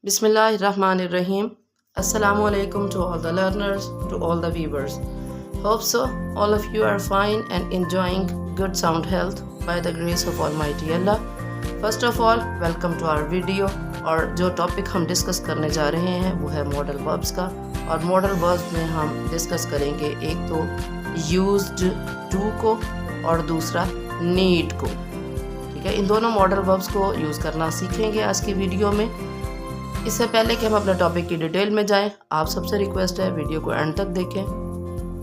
Bismillahirrahmanirrahim. Assalamu alaikum to all the learners, to all the viewers. Hope so all of you are fine and enjoying good sound health by the grace of Almighty Allah. First of all, welcome to our video. और जो topic हम discuss करने जा रहे हैं वो है modal verbs का। और मॉडल वर्ब्स में हम डिस्कस करेंगे एक तो यूज्ड टू को और दूसरा नीड को। ठीक है, इन दोनों मॉडल वर्ब्स को यूज़ करना सीखेंगे आज की वीडियो में। इससे पहले कि हम अपने टॉपिक की डिटेल में जाएं, आप सबसे रिक्वेस्ट है वीडियो को एंड तक देखें।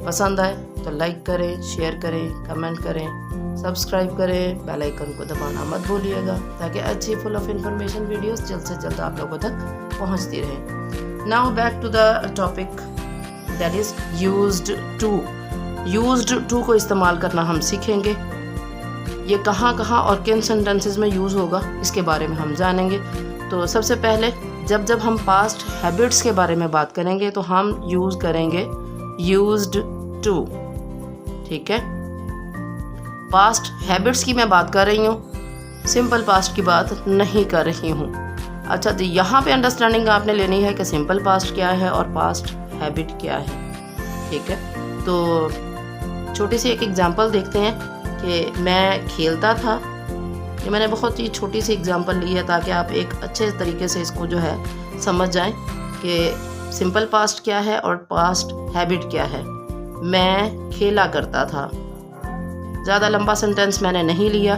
पसंद आए तो लाइक करें, शेयर करें, कमेंट करें, सब्सक्राइब करें, बेल आइकन को दबाना मत भूलिएगा ताकि अच्छी फुल ऑफ इंफॉर्मेशन वीडियोस जल्द से जल्द आप लोगों तक पहुंचती रहें। Now back to the topic that is used to. Used to को इस्तेमाल करना हम सीखेंगे। ये कहाँ कहाँ और किन सेंटेंसेस में यूज़ होगा इसके बारे में हम जानेंगे। तो सबसे पहले जब हम पास्ट हैबिट्स के बारे में बात करेंगे तो हम यूज़ करेंगे यूज्ड टू। ठीक है, पास्ट हैबिट्स की मैं बात कर रही हूँ, सिंपल पास्ट की बात नहीं कर रही हूँ। अच्छा, तो यहाँ पे अंडरस्टैंडिंग आपने लेनी है कि सिंपल पास्ट क्या है और पास्ट हैबिट क्या है। ठीक है, तो छोटी सी एक एग्जांपल देखते हैं कि मैं खेलता था। ये मैंने बहुत ही छोटी सी एग्जांपल ली है ताकि आप एक अच्छे तरीके से इसको जो है समझ जाएं कि सिंपल पास्ट क्या है और पास्ट हैबिट क्या है। मैं खेला करता था, ज़्यादा लंबा सेंटेंस मैंने नहीं लिया।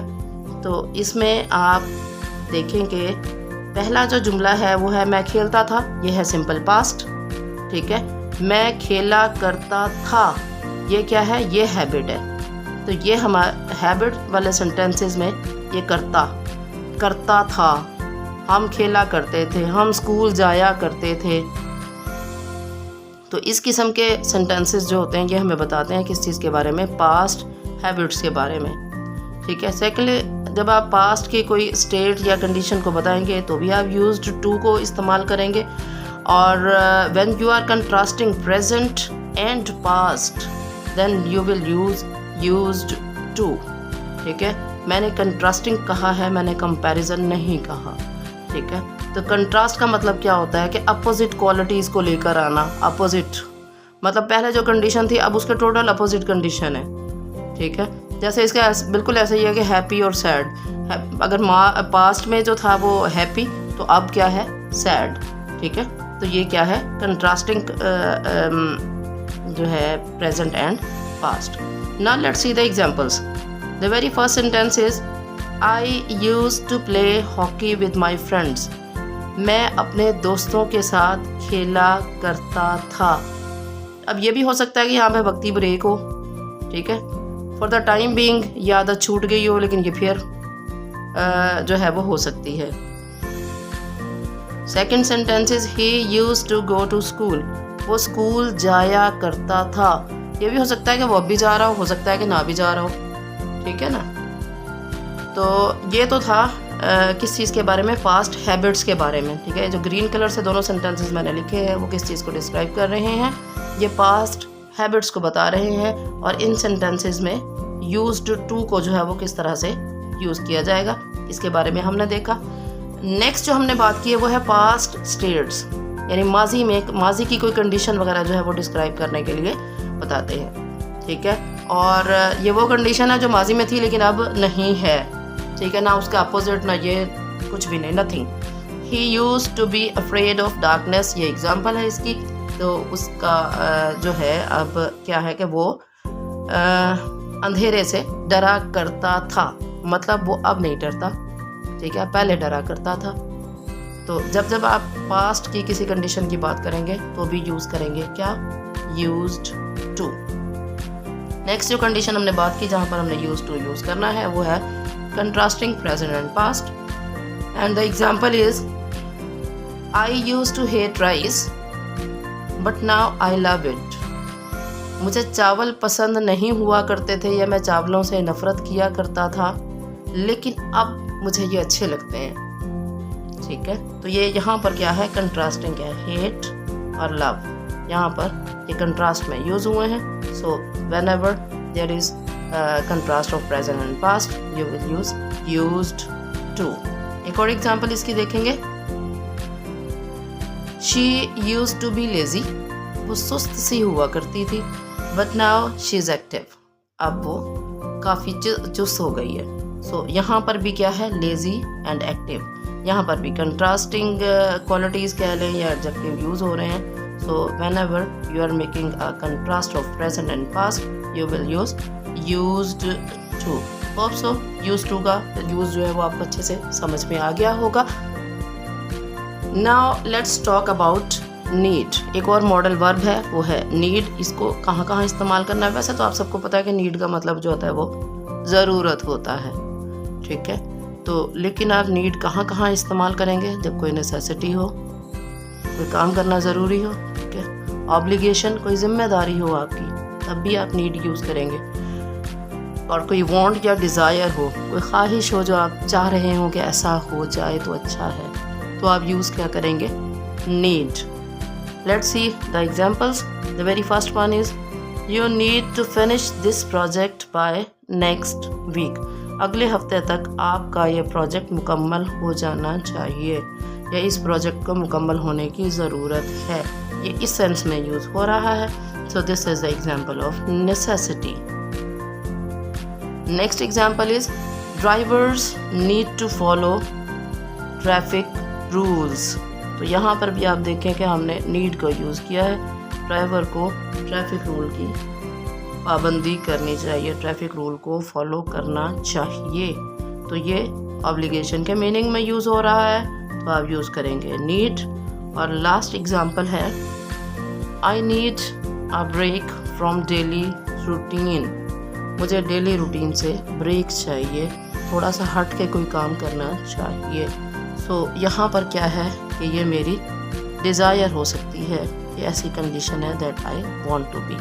तो इसमें आप देखें कि पहला जो जुमला है वो है मैं खेलता था, ये है सिंपल पास्ट। ठीक है, मैं खेला करता था, ये क्या है, ये हैबिट है। तो ये हमारे हैबिट वाले सेंटेंसेस में ये करता था, हम खेला करते थे, हम स्कूल जाया करते थे। तो इस किस्म के सेंटेंसेस जो होते हैं ये हमें बताते हैं किस चीज़ के बारे में, पास्ट हैबिट्स के बारे में। ठीक है, सेकेंडली जब आप पास्ट की कोई स्टेट या कंडीशन को बताएंगे तो भी आप यूज्ड टू को इस्तेमाल करेंगे। और when you are contrasting present and past then you will use used to. ठीक है, मैंने कंट्रास्टिंग कहा है, मैंने कंपैरिजन नहीं कहा। ठीक है, तो कंट्रास्ट का मतलब क्या होता है कि अपोजिट क्वालिटीज़ को लेकर आना। अपोजिट मतलब पहले जो कंडीशन थी अब उसके टोटल अपोजिट कंडीशन है। ठीक है, जैसे इसका बिल्कुल ऐसे ही है कि हैप्पी और सैड। अगर पास्ट में जो था वो हैप्पी तो अब क्या है, सैड। ठीक है, तो ये क्या है, कंट्रास्टिंग जो है present and past. Now let's see the examples. The very first sentence is I used to play hockey with my friends. मैं अपने दोस्तों के साथ खेला करता था। अब ये भी हो सकता है कि यहाँ पे वक्ती ब्रेक हो। ठीक है, फॉर द टाइम बीइंग या आदत छूट गई हो, लेकिन ये फिर जो है वो हो सकती है। Second sentence is he used to go to school. वो स्कूल जाया करता था। ये भी हो सकता है कि वो अब भी जा रहा हो सकता है कि ना भी जा रहा हो। ठीक है ना, तो ये तो था किस चीज़ के बारे में, पास्ट हैबिट्स के बारे में। ठीक है, जो ग्रीन कलर से दोनों सेंटेंसेस मैंने लिखे हैं वो किस चीज़ को डिस्क्राइब कर रहे हैं, ये पास्ट हैबिट्स को बता रहे हैं। और इन सेंटेंसेस में यूज्ड टू को जो है वो किस तरह से यूज़ किया जाएगा इसके बारे में हमने देखा। नेक्स्ट जो हमने बात की है वो है पास्ट स्टेट्स, यानी माजी की कोई कंडीशन वगैरह जो है वो डिस्क्राइब करने के लिए बताते हैं। ठीक है, और ये वो कंडीशन है जो माजी में थी लेकिन अब नहीं है। ठीक है ना, उसका अपोजिट ना ये कुछ भी नहीं, nothing. He used to be afraid of darkness, ये एग्जांपल है इसकी। तो उसका जो है अब क्या है कि वो अंधेरे से डरा करता था, मतलब वो अब नहीं डरता। ठीक है, पहले डरा करता था। तो जब आप पास्ट की किसी कंडीशन की बात करेंगे तो भी यूज़ करेंगे क्या, यूज्ड टू। नेक्स्ट जो कंडीशन हमने बात की जहाँ पर हमने यूज टू यूज़ करना है वो है contrasting present and past. And the example is I used to hate rice but now I love it. मुझे चावल पसंद नहीं हुआ करते थे या मैं चावलों से नफरत किया करता था, लेकिन अब मुझे ये अच्छे लगते हैं। ठीक है, तो ये यहाँ पर क्या है, कंट्रास्टिंग है, हेट और लव यहाँ पर ये कंट्रास्ट में यूज हुए हैं। सो whenever there is contrast of present and past you will use used to। एक और एग्जांपल इसकी देखेंगे। She used to be lazy, वो सुस्त सी हुआ करती थी, but now she is active, अब वो काफ़ी चुस्त हो गई है। सो यहाँ पर भी क्या है, लेजी एंड एक्टिव, यहाँ पर भी कंट्रास्टिंग क्वालिटीज़ कह लें या एडजेक्टिव यूज़ हो रहे हैं। So whenever you are making a contrast of present and past, you will use used to. Hope so used to का यूज जो है वो आपको अच्छे से समझ में आ गया होगा। Now let's talk about need. एक और मॉडल वर्ब है, वो है नीड। इसको कहाँ कहाँ इस्तेमाल करना है? वैसे तो आप सबको पता है कि नीड का मतलब जो होता है वो ज़रूरत होता है, ठीक है। तो लेकिन आप नीड कहाँ कहाँ इस्तेमाल करेंगे? जब कोई नेसेसिटी हो, कोई काम करना ज़रूरी हो, ठीक है, ऑब्लिगेशन, कोई जिम्मेदारी हो आपकी, तब भी आप नीड यूज़ करेंगे। और कोई वांट या डिज़ायर हो, कोई ख्वाहिश हो जो आप चाह रहे हो कि ऐसा हो जाए तो अच्छा है, तो आप यूज़ क्या करेंगे? Need. Let's see the examples. The very first one is you need to finish this project by next week. अगले हफ्ते तक आपका ये प्रोजेक्ट मुकम्मल हो जाना चाहिए, या इस प्रोजेक्ट को मुकम्मल होने की ज़रूरत है। ये इस सेंस में यूज़ हो रहा है। So this is the example of necessity. Next example is drivers need to follow traffic rules. तो यहाँ पर भी आप देखें कि हमने नीड का यूज़ किया है। ड्राइवर को ट्रैफिक रूल की पाबंदी करनी चाहिए, ट्रैफिक रूल को फॉलो करना चाहिए। तो ये ऑब्लिगेशन के मीनिंग में यूज़ हो रहा है, तो आप यूज़ करेंगे नीड। और लास्ट एग्जांपल है I need a break from daily routine. मुझे डेली रूटीन से ब्रेक चाहिए, थोड़ा सा हट के कोई काम करना चाहिए। सो यहाँ पर क्या है कि ये मेरी डिज़ायर हो सकती है, ये ऐसी कंडीशन है that I want to be,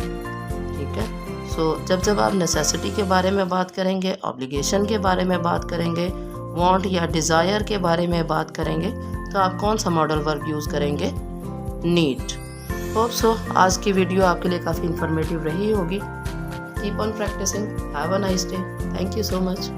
ठीक है। सो जब आप नेसेसिटी के बारे में बात करेंगे, ऑब्लिगेशन के बारे में बात करेंगे, वांट या डिज़ायर के बारे में बात करेंगे, तो आप कौन सा मॉडल वर्ब यूज़ करेंगे? नीड। होप सो आज की वीडियो आपके लिए काफ़ी इंफॉर्मेटिव रही होगी। Keep on practicing. Have a nice day. Thank you so much.